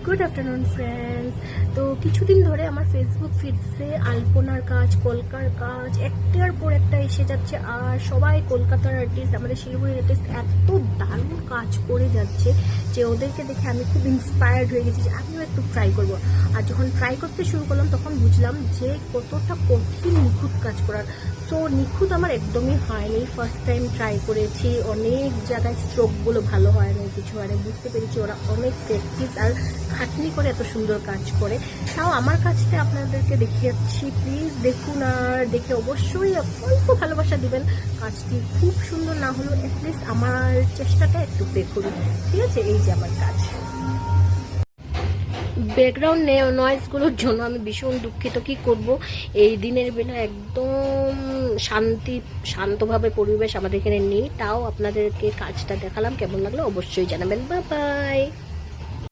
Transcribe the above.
Good afternoon friends. তো কিছুদিন ধরে আমার ফেসবুক ফিডসে আলপনার কাজ, কলকার কাজ একটার পর একটা এসে যাচ্ছে। আর সবাই কলকাতার আর্টিস্ট, আমাদের শিলিগুড়ির আর্টিস্ট এত দারুণ কাজ করে যাচ্ছে যে ওদেরকে দেখে আমি খুব ইন্সপায়ার্ড হয়ে গেছি যে আমিও একটু ট্রাই করবো। আর যখন ট্রাই করতে শুরু করলাম তখন বুঝলাম যে কতটা কঠিন নিখুঁত কাজ করার। সো নিখুঁত আমার একদমই হয়নি, ফার্স্ট টাইম ট্রাই করেছি। অনেক জায়গায় স্ট্রোকগুলো ভালো হয় না, কিছু হয় না, বুঝতে পেরেছি ওরা অনেক প্র্যাকটিস আর খাটনি করে এত সুন্দর কাজ করে। তাও আমার কাজটা আপনাদেরকে দেখিয়ে যাচ্ছি, প্লিজ দেখুন আর দেখে অবশ্যই অল্প ভালোবাসা দিবেন। কাজটি খুব সুন্দর না হলেও অ্যাটলিস্ট আমার চেষ্টাটা একটু দেখুন, ঠিক আছে? এই যে আমার কাজ। ব্যাকগ্রাউন্ড নয়েজগুলোর জন্য আমি ভীষণ দুঃখিত, কি করব। এই দিনের বেলা একদম শান্তভাবে পরিবেশ আমাদের এখানে নেই, তাও আপনাদেরকে কাজটা দেখালাম। কেমন লাগলো অবশ্যই জানাবেন। Bye bye.